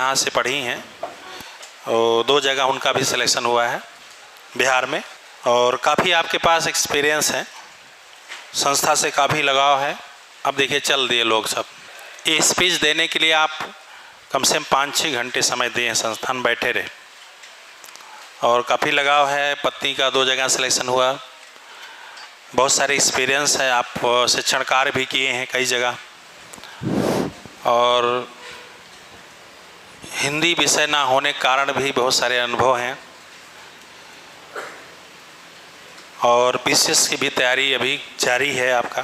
यहाँ से पढ़ी हैं और 2 जगह उनका भी सिलेक्शन हुआ है बिहार में। और काफ़ी आपके पास एक्सपीरियंस है, संस्था से काफ़ी लगाव है। अब देखिए चल दिए लोग सब। ये स्पीच देने के लिए आप कम से कम 5-6 घंटे समय दिए, संस्थान बैठे रहे और काफ़ी लगाव है। पत्नी का 2 जगह सिलेक्शन हुआ, बहुत सारे एक्सपीरियंस है। आप शिक्षण कार्य भी किए हैं कई जगह और हिंदी विषय ना होने के कारण भी बहुत सारे अनुभव हैं और बीसीएस की भी तैयारी अभी जारी है आपका।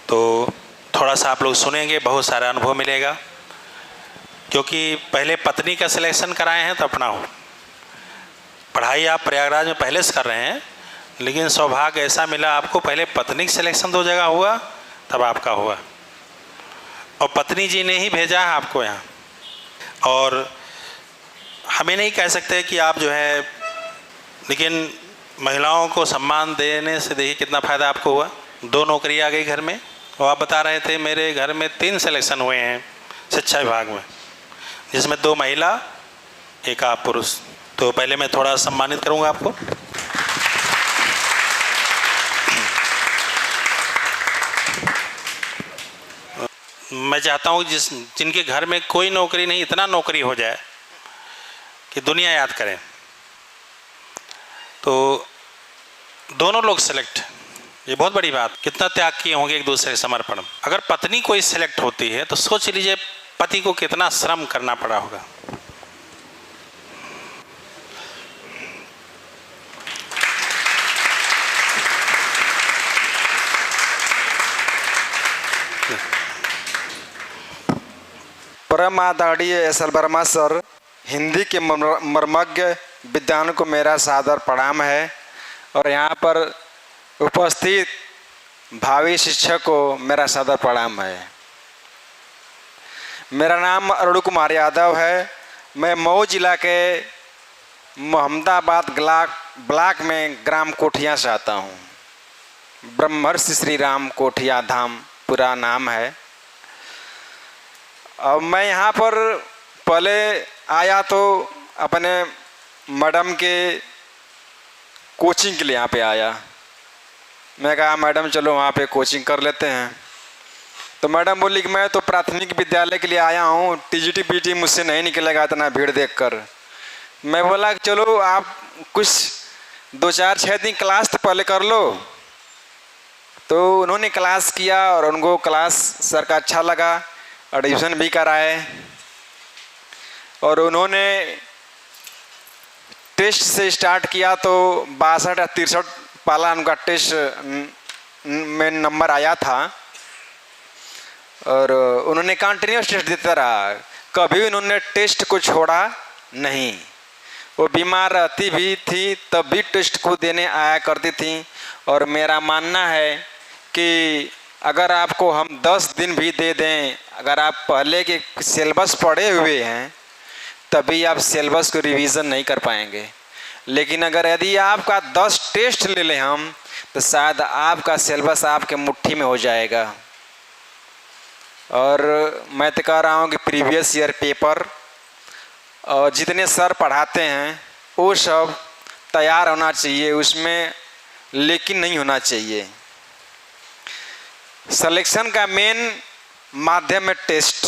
तो थोड़ा सा आप लोग सुनेंगे, बहुत सारा अनुभव मिलेगा, क्योंकि पहले पत्नी का सिलेक्शन कराए हैं तो अपना हो। पढ़ाई आप प्रयागराज में पहले से कर रहे हैं, लेकिन सौभाग्य ऐसा मिला आपको, पहले पत्नी का सिलेक्शन 2 जगह हुआ तब आपका हुआ और पत्नी जी ने ही भेजा है आपको यहाँ। और हमें नहीं कह सकते कि आप जो है, लेकिन महिलाओं को सम्मान देने से देखिए कितना फ़ायदा आपको हुआ। 2 नौकरी आ गई घर में और आप बता रहे थे मेरे घर में 3 सिलेक्शन हुए हैं शिक्षा विभाग में, जिसमें 2 महिला 1 आप पुरुष। तो पहले मैं थोड़ा सम्मानित करूँगा आपको। मैं चाहता हूँ जिनके घर में कोई नौकरी नहीं, इतना नौकरी हो जाए कि दुनिया याद करें। तो दोनों लोग सेलेक्ट, ये बहुत बड़ी बात। कितना त्याग किए होंगे एक दूसरे समर्पण। अगर पत्नी कोई सेलेक्ट होती है तो सोच लीजिए पति को कितना श्रम करना पड़ा होगा। परम आदरणीय एस.एल. वर्मा सर, हिंदी के मर्मज्ञ विद्वान को मेरा सादर प्रणाम है और यहाँ पर उपस्थित भावी शिक्षक को मेरा सादर प्रणाम है। मेरा नाम अरुण कुमार यादव है। मैं मऊ जिला के मोहम्मदाबाद ब्लॉक में ग्राम कोठिया से आता हूँ। ब्रह्मर्षि श्री राम कोठिया धाम पूरा नाम है। अब मैं यहाँ पर पहले आया तो अपने मैडम के कोचिंग के लिए यहाँ पे आया। मैं कहा मैडम चलो वहाँ पे कोचिंग कर लेते हैं। तो मैडम बोली कि मैं तो प्राथमिक विद्यालय के लिए आया हूँ, टीजीटी पीटी मुझसे नहीं निकलेगा इतना भीड़ देखकर। मैं बोला कि चलो आप कुछ 2-4-6 दिन क्लास तो पहले कर लो। तो उन्होंने क्लास किया और उनको क्लास सर का अच्छा लगा, एडमिशन भी कराए और उन्होंने टेस्ट से स्टार्ट किया तो 62 या 63 पाला उनका टेस्ट में नंबर आया था और उन्होंने कंटिन्यूस टेस्ट देता रहा, कभी उन्होंने टेस्ट को छोड़ा नहीं। वो बीमार रहती भी थी तब भी टेस्ट को देने आया करती थी। और मेरा मानना है कि अगर आपको हम 10 दिन भी दे दें, अगर आप पहले के सिलेबस पढ़े हुए हैं तभी आप सिलेबस को रिवीजन नहीं कर पाएंगे। लेकिन अगर यदि आपका 10 टेस्ट ले लें हम तो शायद आपका सिलेबस आपके मुट्ठी में हो जाएगा। और मैं तो कह रहा हूँ कि प्रीवियस ईयर पेपर और जितने सर पढ़ाते हैं वो सब तैयार होना चाहिए, उसमें लेकिन नहीं होना चाहिए। सिलेक्शन का मेन माध्यम है टेस्ट।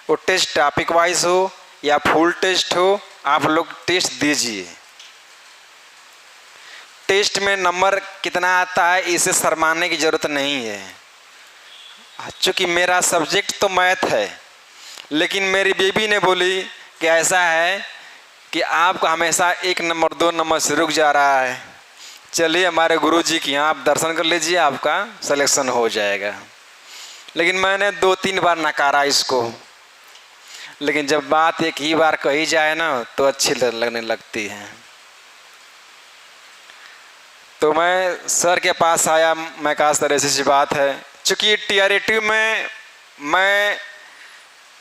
वो टेस्ट टॉपिक वाइज हो या फुल टेस्ट हो, आप लोग टेस्ट दीजिए। टेस्ट में नंबर कितना आता है इसे शर्माने की ज़रूरत नहीं है। चूँकि मेरा सब्जेक्ट तो मैथ है, लेकिन मेरी बेबी ने बोली कि ऐसा है कि आपका हमेशा 1 नंबर 2 नंबर से रुक जा रहा है, चलिए हमारे गुरुजी के यहाँ आप दर्शन कर लीजिए, आपका सिलेक्शन हो जाएगा। लेकिन मैंने 2-3 बार नकारा इसको। लेकिन जब बात एक ही बार कही जाए ना तो अच्छी लगने लगती है। तो मैं सर के पास आया, मैं कहा सर ऐसी सी बात है, चूँकि TR-80 में मैं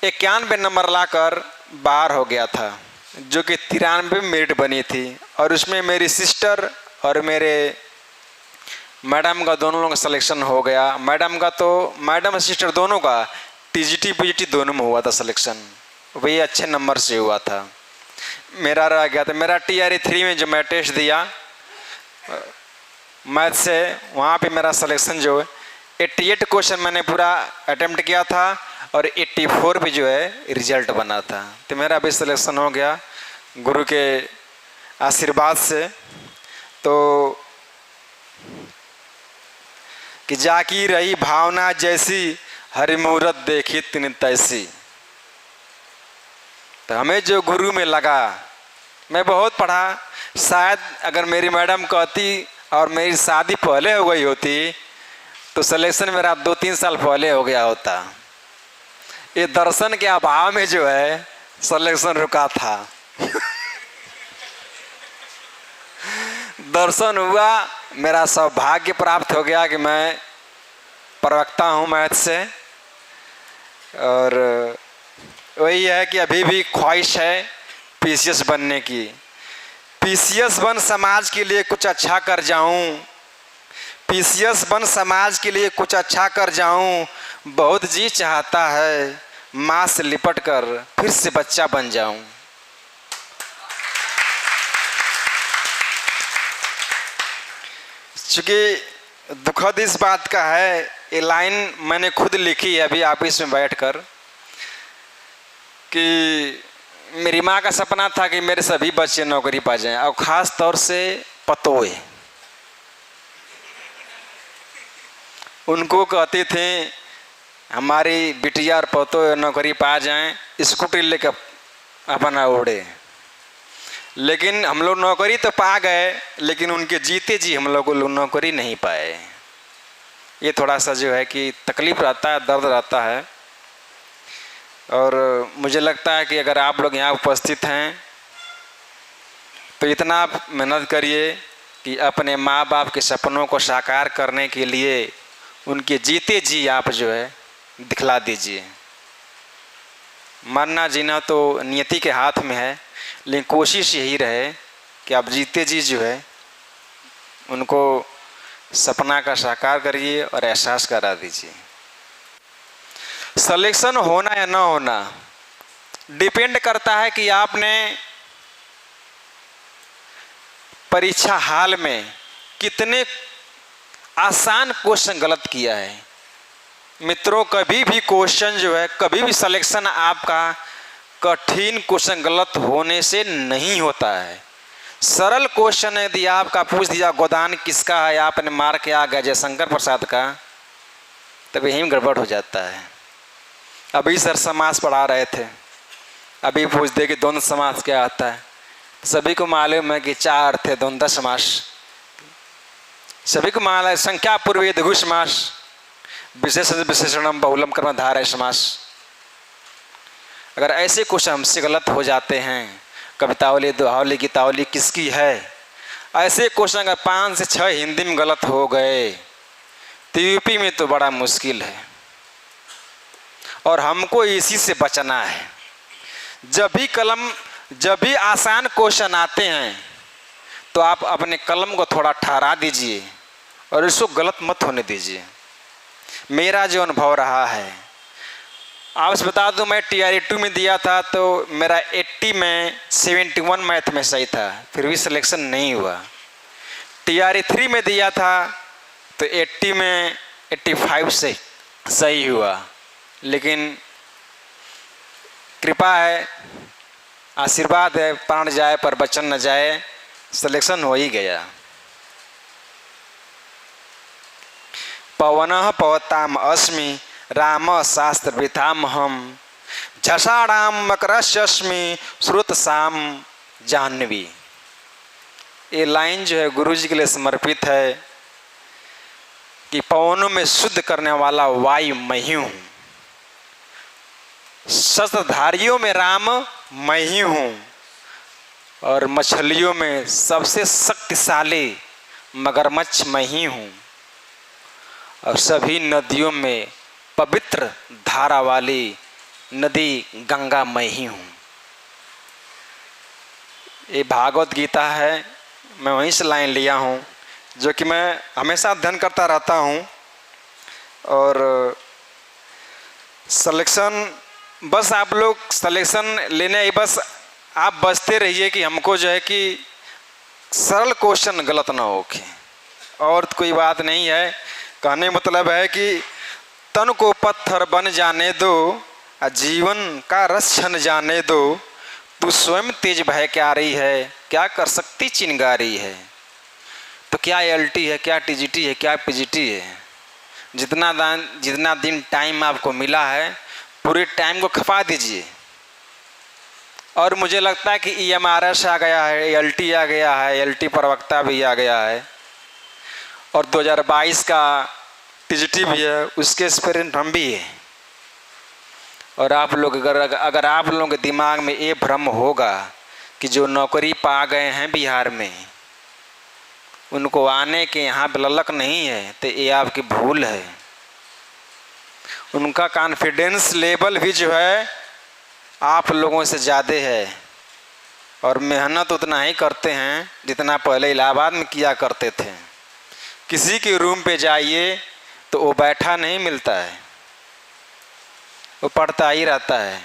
91 नंबर लाकर बाहर हो गया था, जो कि 93 मेरिट बनी थी और उसमें मेरी सिस्टर और मेरे मैडम का दोनों लोगों का सिलेक्शन हो गया। मैडम का तो मैडम और सिस्टर दोनों का टीजीटी पीजीटी दोनों में हुआ था सिलेक्शन, वही अच्छे नंबर से हुआ था। मेरा रह गया था। मेरा TRE 3 में जो मैं टेस्ट दिया मैथ से, वहाँ पे मेरा सिलेक्शन जो है 88 क्वेश्चन मैंने पूरा अटेम्प्ट किया था और 84 पे जो है रिजल्ट बना था। तो मेरा भी सिलेक्शन हो गया गुरु के आशीर्वाद से। तो कि जाकी रही भावना जैसी, हरि मूरत देखी तिन तैसी। तो हमें जो गुरु में लगा, मैं बहुत पढ़ा, शायद अगर मेरी मैडम कहती और मेरी शादी पहले हो गई होती तो सिलेक्शन मेरा 2-3 साल पहले हो गया होता। ये दर्शन के अभाव में जो है सिलेक्शन रुका था। दर्शन हुआ, मेरा सौभाग्य प्राप्त हो गया कि मैं प्रवक्ता हूँ मैथ से। और वही है कि अभी भी ख्वाहिश है PCS बनने की। PCS बन समाज के लिए कुछ अच्छा कर जाऊं, PCS बन समाज के लिए कुछ अच्छा कर जाऊं। बहुत जी चाहता है माँ से लिपट कर फिर से बच्चा बन जाऊं। चूँकि दुखद इस बात का है, ये लाइन मैंने खुद लिखी है अभी ऑफिस में बैठकर, कि मेरी माँ का सपना था कि मेरे सभी बच्चे नौकरी पा जाएं, और ख़ास तौर से पतोए। उनको कहते थे हमारी बिटिया और पतोए नौकरी पा जाएं, स्कूटी लेकर अपना उड़े। लेकिन हम लोग नौकरी तो पा गए, लेकिन उनके जीते जी हम लोग नौकरी नहीं पाए। ये थोड़ा सा जो है कि तकलीफ़ रहता है, दर्द रहता है। और मुझे लगता है कि अगर आप लोग यहाँ उपस्थित हैं तो इतना आप मेहनत करिए कि अपने माँ बाप के सपनों को साकार करने के लिए उनके जीते जी आप जो है दिखला दीजिए। मरना जीना तो नियति के हाथ में है, लेकिन कोशिश यही रहे कि आप जीते जी जो है उनको सपना का साकार करिए और एहसास करा दीजिए। सिलेक्शन होना या ना होना डिपेंड करता है कि आपने परीक्षा हाल में कितने आसान क्वेश्चन गलत किया है। मित्रों, कभी भी क्वेश्चन जो है, कभी भी सिलेक्शन आपका कठिन क्वेश्चन गलत होने से नहीं होता है। सरल क्वेश्चन यदि आपका पूछ दिया गोदान किसका है, आपने मार के आ गए जयशंकर प्रसाद का, तब यही गड़बड़ हो जाता है। अभी सर समास पढ़ा रहे थे, अभी पूछ दे कि द्वंद्व समास क्या आता है। सभी को मालूम है कि 4 थे द्वंद्व समास, सभी को मालूम है संख्या पूर्व लघु समास, विशेष विशेषणम बहुलम कर्मधारय समास। अगर ऐसे क्वेश्चन हमसे गलत हो जाते हैं, कवितावली दोहावली गीतावली किसकी है, ऐसे क्वेश्चन अगर 5 से 6 हिंदी में गलत हो गए तो यूपी में तो बड़ा मुश्किल है। और हमको इसी से बचना है। जब भी आसान क्वेश्चन आते हैं तो आप अपने कलम को थोड़ा ठहरा दीजिए और इसको गलत मत होने दीजिए। मेरा जो अनुभव रहा है, आपसे बता दूं, मैं TRE 2 में दिया था तो मेरा 80 में 71 मैथ में सही था, फिर भी सिलेक्शन नहीं हुआ। TRE 3 में दिया था तो 80 में 85 से सही हुआ। लेकिन कृपा है, आशीर्वाद है, प्राण जाए पर वचन न जाए, सिलेक्शन हो ही गया। पवनः पवताम अस्मि राम शास्त्र वृथामहम झषाणाम मकरस्यस्मि श्रुत साम जाह्नवी। ये लाइन जो है गुरु जी के लिए समर्पित है कि पवनों में शुद्ध करने वाला वायु मैं ही हूँ, शस्त्रधारियों में राम मैं ही हूँ, और मछलियों में सबसे शक्तिशाली मगरमच्छ मैं ही हूँ, और सभी नदियों में पवित्र धारा वाली नदी गंगा मैं ही हूँ। ये भागवत गीता है, मैं वहीं से लाइन लिया हूँ, जो कि मैं हमेशा अध्ययन करता रहता हूँ। और सिलेक्शन बस आप लोग सिलेक्शन लेने ही बस आप बचते रहिए कि हमको जो है कि सरल क्वेश्चन गलत ना हो के, और कोई बात नहीं है। कहने मतलब है कि तन को पत्थर बन जाने दो, जीवन का रस छन जाने दो, तू स्वयं तेज भय क्या रही है, क्या कर सकती चिंगारी है। तो क्या एलटी है, क्या टीजीटी है, क्या पीजीटी है, जितना दिन टाइम आपको मिला है पूरे टाइम को खपा दीजिए। और मुझे लगता है कि ईएमआरएस आ गया है, एलटी आ गया है, एलटी प्रवक्ता भी आ गया है, और 2022 का टीजीटी भी है, उसके एक्सपीरियंस हम भी है। और आप लोग अगर आप लोगों के दिमाग में ये भ्रम होगा कि जो नौकरी पा गए हैं बिहार में उनको आने के यहाँ पे ललक नहीं है, तो ये आपकी भूल है। उनका कॉन्फिडेंस लेवल भी जो है आप लोगों से ज़्यादा है, और मेहनत उतना ही करते हैं जितना पहले इलाहाबाद में किया करते थे। किसी के रूम पे जाइए तो वो बैठा नहीं मिलता है, वो पढ़ता ही रहता है,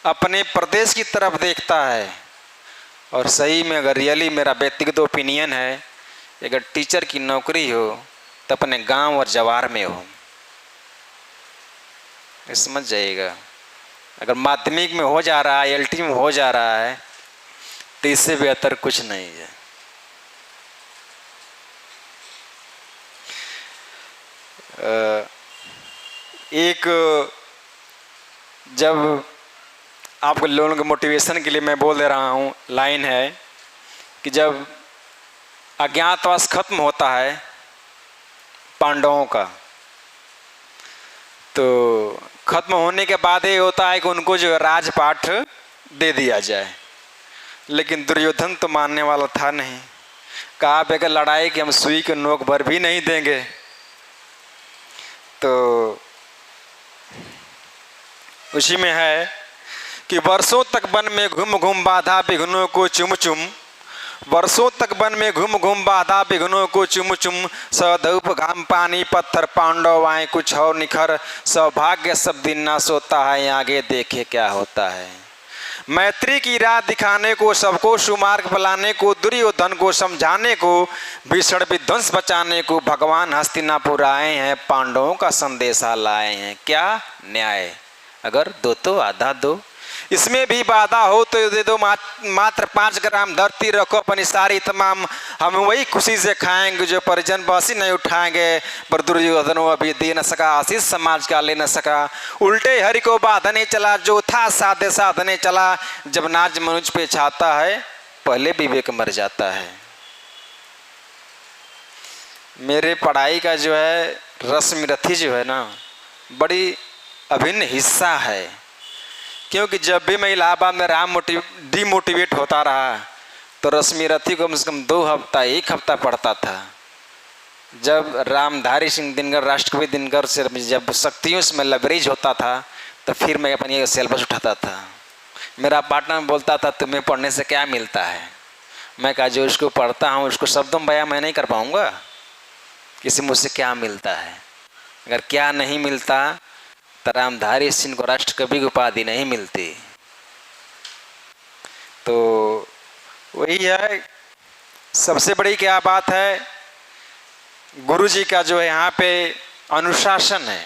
अपने प्रदेश की तरफ देखता है। और सही में अगर रियली मेरा व्यक्तिगत ओपिनियन है, अगर टीचर की नौकरी हो तो अपने गांव और जवार में हो, समझ जाइएगा। अगर माध्यमिक में हो जा रहा है, एलटी में हो जा रहा है, तो इससे बेहतर कुछ नहीं है। एक जब आपको लोगों के मोटिवेशन के लिए मैं बोल दे रहा हूँ, लाइन है कि जब अज्ञातवास खत्म होता है पांडवों का, तो खत्म होने के बाद ये होता है कि उनको जो राजपाठ दे दिया जाए। लेकिन दुर्योधन तो मानने वाला था नहीं, कहा बेगर लड़ाई कि हम सुई के नोक भर भी नहीं देंगे। तो उसी में है कि वर्षों तक वन में घूम घूम बाधा विघ्नों को चुम चुम, वर्षों तक वन में घूम घूम बाधा विघ्नों को चुम चुम, सधूप घाम पानी पत्थर पांडव आए कुछ और निखर, सौभाग्य सब दिन ना सोता है आगे देखे क्या होता है। मैत्री की राह दिखाने को, सबको सुमार्ग बुलाने को, दुर्योधन को समझाने को, भीषण विध्वंस बचाने को भगवान हस्तिनापुर आए हैं, पांडवों का संदेशा लाए हैं। क्या न्याय, अगर दो तो आधा दो, इसमें भी बाधा हो तो दे दो, मात्र 5 ग्राम धरती रखो अपनी सारी तमाम, हम वही खुशी से खाएंगे जो परिजन बासी नहीं उठाएंगे। पर दुर्योधन वो अभी दे न सका, आशीष समाज का ले न सका, उल्टे हरि को बांधने चला, जो था साधे साधने चला, जब नाज मनुष्य पे छाता है पहले विवेक मर जाता है। मेरे पढ़ाई का जो है रस्म रथी जो है ना, बड़ी अभिन्न हिस्सा है, क्योंकि जब भी मैं इलाहाबाद में डिमोटिवेट होता रहा तो रश्मि रथी को कम से कम 2 हफ्ता 1 हफ्ता पढ़ता था। जब रामधारी सिंह दिनकर, राष्ट्रकवि दिनकर से जब शक्तियों से मैं लबरेज होता था तो फिर मैं अपनी सिलेबस उठाता था। मेरा पार्टनर बोलता था तुम्हें पढ़ने से क्या मिलता है, मैं कहा जो उसको पढ़ता हूँ उसको शब्दों में बयां मैं नहीं कर पाऊँगा, किसी मुझसे क्या मिलता है। अगर क्या नहीं मिलता तो रामधारी सिंह को राष्ट्रकवि की उपाधि नहीं मिलती। तो वही है, सबसे बड़ी क्या बात है, गुरु जी का जो है यहाँ पे अनुशासन है।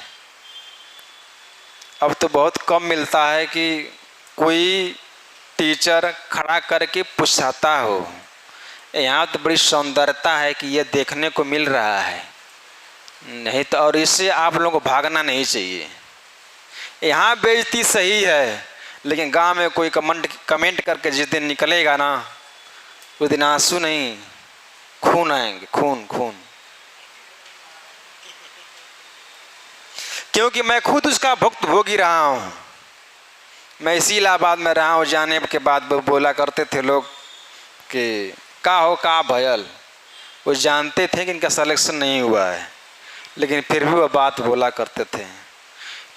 अब तो बहुत कम मिलता है कि कोई टीचर खड़ा करके पूछाता हो, यहाँ तो बड़ी सौंदर्यता है कि ये देखने को मिल रहा है। नहीं तो, और इससे आप लोगों को भागना नहीं चाहिए। यहाँ बेइज्जती सही है, लेकिन गांव में कोई कमेंट करके जिस दिन निकलेगा ना, उस दिन आंसू नहीं खून आएंगे, खून खून। क्योंकि मैं खुद उसका भुक्त भोगी रहा हूँ। मैं इसी इलाहाबाद में रहा हूँ, जाने के बाद बोला करते थे लोग कि का हो का भयल, वो जानते थे कि इनका सिलेक्शन नहीं हुआ है, लेकिन फिर भी वो बात बोला करते थे।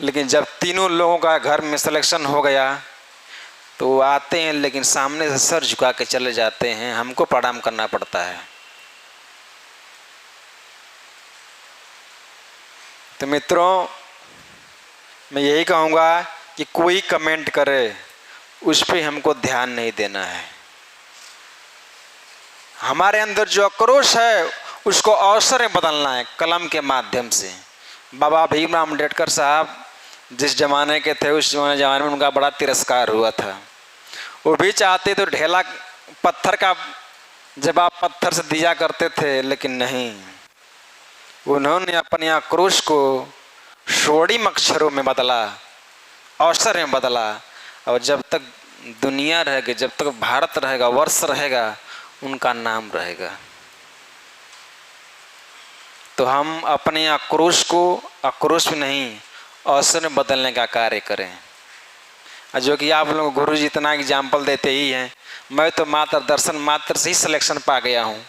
लेकिन जब तीनों लोगों का घर में सिलेक्शन हो गया तो वो आते हैं, लेकिन सामने से सर झुका के चले जाते हैं, हमको प्रणाम करना पड़ता है। तो मित्रों, मैं यही कहूँगा कि कोई कमेंट करे उस पर हमको ध्यान नहीं देना है। हमारे अंदर जो आक्रोश है उसको अवसर में बदलना है कलम के माध्यम से। बाबा भीमराव अम्बेडकर साहब जिस जमाने के थे उस जमाने में उनका बड़ा तिरस्कार हुआ था। वो भी चाहते तो ढेला पत्थर का जवाब पत्थर से दिया करते थे, लेकिन नहीं, उन्होंने अपने आक्रोश को स्वर्णिम अक्षरों में बदला, अवसर में बदला। और जब तक दुनिया रहेगी, जब तक भारत रहेगा, वर्ष रहेगा, उनका नाम रहेगा। तो हम अपने आक्रोश को आक्रोश में नहीं अवसर में बदलने का कार्य करें। जो कि आप लोग गुरु जी इतना एग्जाम्पल देते ही हैं। मैं तो मात्र दर्शन मात्र से ही सिलेक्शन पा गया हूँ,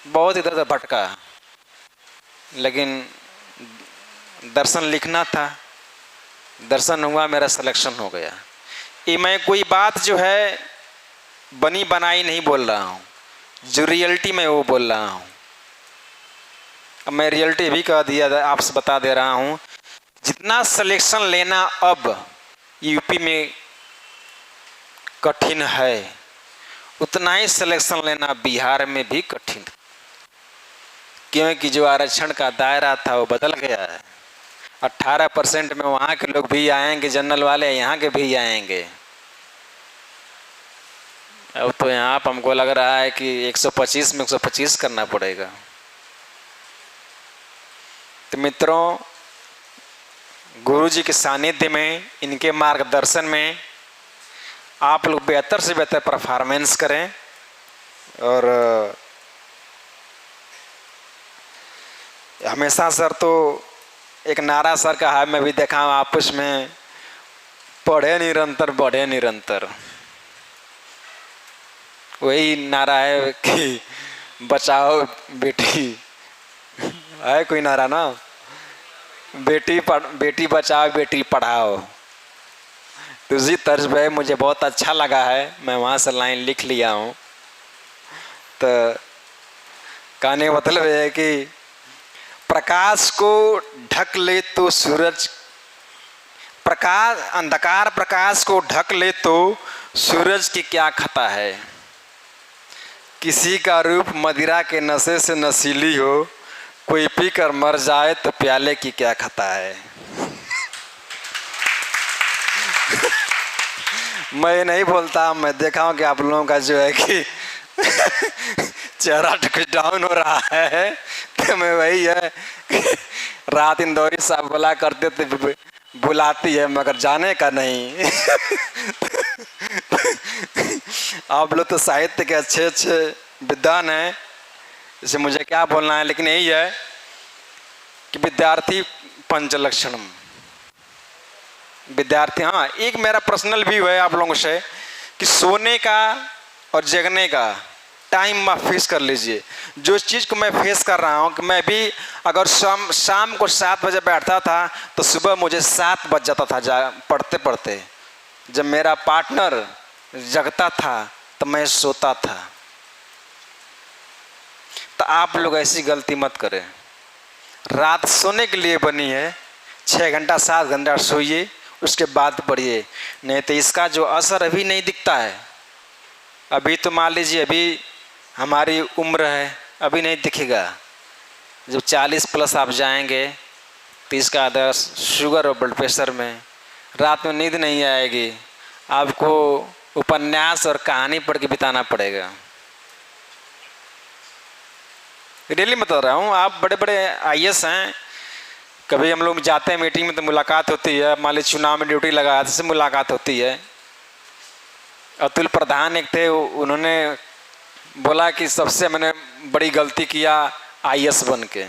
बहुत इधर उधर भटका, लेकिन दर्शन लिखना था, दर्शन हुआ, मेरा सिलेक्शन हो गया। ये मैं कोई बात जो है बनी बनाई नहीं बोल रहा हूँ, जो रियलिटी में वो बोल रहा हूँ। अब मैं रियलिटी भी कह दिया, आपसे बता दे रहा हूँ, जितना सिलेक्शन लेना अब यूपी में कठिन है, उतना ही सिलेक्शन लेना बिहार में भी कठिन, क्योंकि जो आरक्षण का दायरा था वो बदल गया है। 18% में वहाँ के लोग भी आएंगे, जनरल वाले यहाँ के भी आएंगे। अब तो यहाँ पर हमको लग रहा है कि 125 में 125 करना पड़ेगा। तो मित्रों, गुरु जी के सानिध्य में, इनके मार्गदर्शन में आप लोग बेहतर से बेहतर परफॉर्मेंस करें। और हमेशा सर तो एक नारा सर का है, मैं भी देखा हूँ आपस में, पढ़े निरंतर बढ़े निरंतर। वही नारा है कि बचाओ बेटी, है कोई नारा ना, बेटी बचाओ बेटी पढ़ाओ। तो उसी तर्ज पे मुझे बहुत अच्छा लगा है, मैं वहाँ से लाइन लिख लिया हूँ। तो कहने का मतलब है कि प्रकाश को ढक ले तो सूरज, प्रकाश अंधकार प्रकाश को ढक ले तो सूरज की क्या खता है। किसी का रूप मदिरा के नशे से नशीली हो, कोई पी कर मर जाए तो प्याले की क्या खता है। मैं नहीं बोलता, मैं देखा हूँ कि आप लोगों का जो है कि चेहरा कुछ डाउन हो रहा है। तो मैं वही है, रात इंदौरी साहब बोला करते थे बुलाती है मगर जाने का नहीं। आप लोग तो साहित्य के अच्छे अच्छे विद्वान हैं, इसे मुझे क्या बोलना है, लेकिन यही है कि विद्यार्थी पंचलक्षणम, विद्यार्थी। हाँ, एक मेरा पर्सनल व्यू है आप लोगों से कि सोने का और जगने का टाइम आप फिक्स कर लीजिए। जो चीज़ को मैं फेस कर रहा हूँ कि मैं भी अगर शाम को 7 बजे बैठता था तो सुबह मुझे 7 बज जाता था पढ़ते पढ़ते। जब मेरा पार्टनर जगता था तो मैं सोता था। तो आप लोग ऐसी गलती मत करें। रात सोने के लिए बनी है, 6 घंटा 7 घंटा सोइए, उसके बाद पढ़िए। नहीं तो इसका जो असर अभी नहीं दिखता है, अभी तो मान लीजिए अभी हमारी उम्र है, अभी नहीं दिखेगा। जब 40+ आप जाएंगे तो इसका असर शुगर और ब्लड प्रेशर में, रात में नींद नहीं आएगी, आपको उपन्यास और कहानी पढ़ के बिताना पड़ेगा। रियली बता रहा हूँ, आप बड़े बड़े IAS हैं, कभी हम लोग जाते हैं मीटिंग में तो मुलाकात होती है, मान लीजिए चुनाव में ड्यूटी लगा तो मुलाकात होती है। अतुल प्रधान एक थे, उन्होंने बोला कि सबसे मैंने बड़ी गलती किया IAS बन के।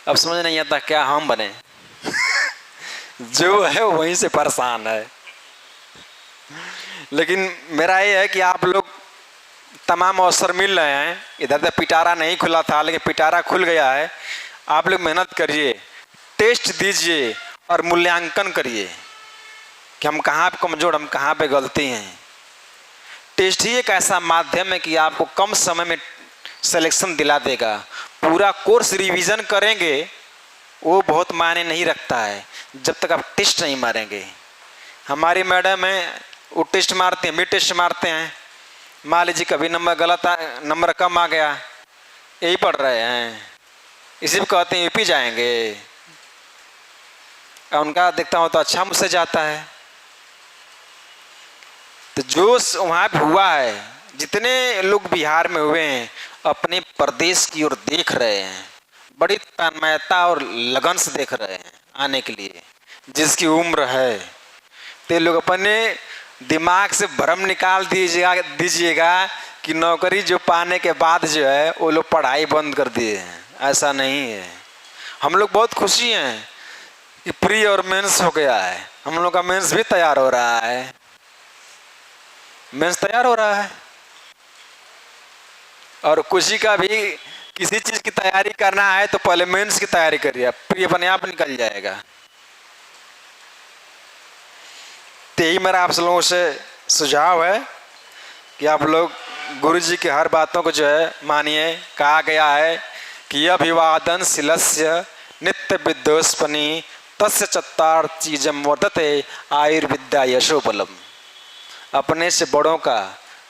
अब समझ नहीं आता क्या हम बने। जो है वहीं से परेशान है। लेकिन मेरा ये है कि आप लोग तमाम अवसर मिल रहे हैं, इधर तो पिटारा नहीं खुला था लेकिन पिटारा खुल गया है। आप लोग मेहनत करिए, टेस्ट दीजिए और मूल्यांकन करिए कि हम कहाँ पे कमज़ोर, हम कहाँ पे गलती हैं। टेस्ट ही एक ऐसा माध्यम है कि आपको कम समय में सिलेक्शन दिला देगा। पूरा कोर्स रिवीजन करेंगे वो बहुत मायने नहीं रखता है जब तक आप टेस्ट नहीं मारेंगे। हमारी मैडम है, वो टेस्ट मारते हैं, भी टेस्ट मारते हैं। मान लीजिए कभी नंबर कम आ गया, यही पढ़ रहे हैं, इसी पे कहते हैं यूपी जाएंगे, और उनका देखता हूँ तो अच्छा मुझसे जाता है। तो जो वहाँ पे हुआ है, जितने लोग बिहार में हुए हैं अपने प्रदेश की ओर देख रहे हैं, बड़ी तन्मयता और लगन से देख रहे हैं आने के लिए। जिसकी उम्र है तो लोग अपने दिमाग से भ्रम निकाल दीजिएगा कि नौकरी जो पाने के बाद जो है वो लोग पढ़ाई बंद कर दिए हैं। ऐसा नहीं है। हम लोग बहुत खुशी हैं कि प्री और मेंस हो गया है, हम लोग का मेंस भी तैयार हो रहा है, मेंस तैयार हो रहा है। और खुशी का भी किसी चीज़ की तैयारी करना है तो पहले मेंस की तैयारी करिए, प्री अपने आप निकल जाएगा। तो यही मेरा आप लोगों से सुझाव है कि आप लोग गुरु जी की हर बातों को जो है मानिए। कहा गया है कि अभिवादन शिलस्य नित्य विद्योस्पनी तस्य चत्तार चीजम वर्धते आयुर्विद्या यशोबलम। अपने से बड़ों का,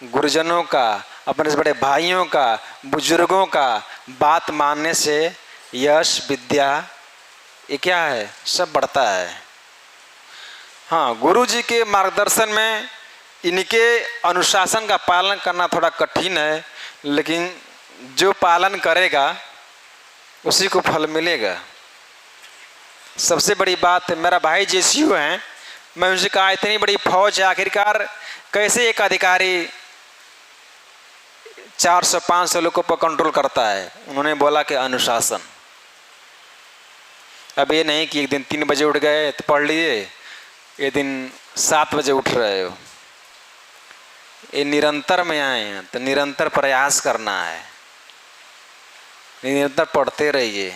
गुरुजनों का, अपने से बड़े भाइयों का, बुजुर्गों का बात मानने से यश विद्या ये क्या है, सब बढ़ता है। हाँ, गुरु जी के मार्गदर्शन में इनके अनुशासन का पालन करना थोड़ा कठिन है, लेकिन जो पालन करेगा उसी को फल मिलेगा। सबसे बड़ी बात है, मेरा भाई जेसीयू हैं, मैं उनसे कहा इतनी बड़ी फौज है, आखिरकार कैसे एक अधिकारी 400-500 लोगों पर कंट्रोल करता है? उन्होंने बोला कि अनुशासन। अब ये नहीं कि एक दिन 3 बजे उठ गए तो पढ़ लिए, ये दिन 7 बजे उठ रहे हो। ये निरंतर में आए हैं तो निरंतर प्रयास करना है, निरंतर पढ़ते रहिए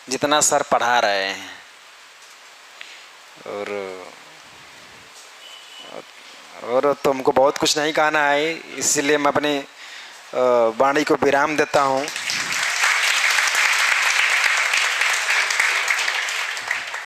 जितना सर पढ़ा रहे हैं। और तुमको बहुत कुछ नहीं कहना है, इसीलिए मैं अपनी वाणी को विराम देता हूँ।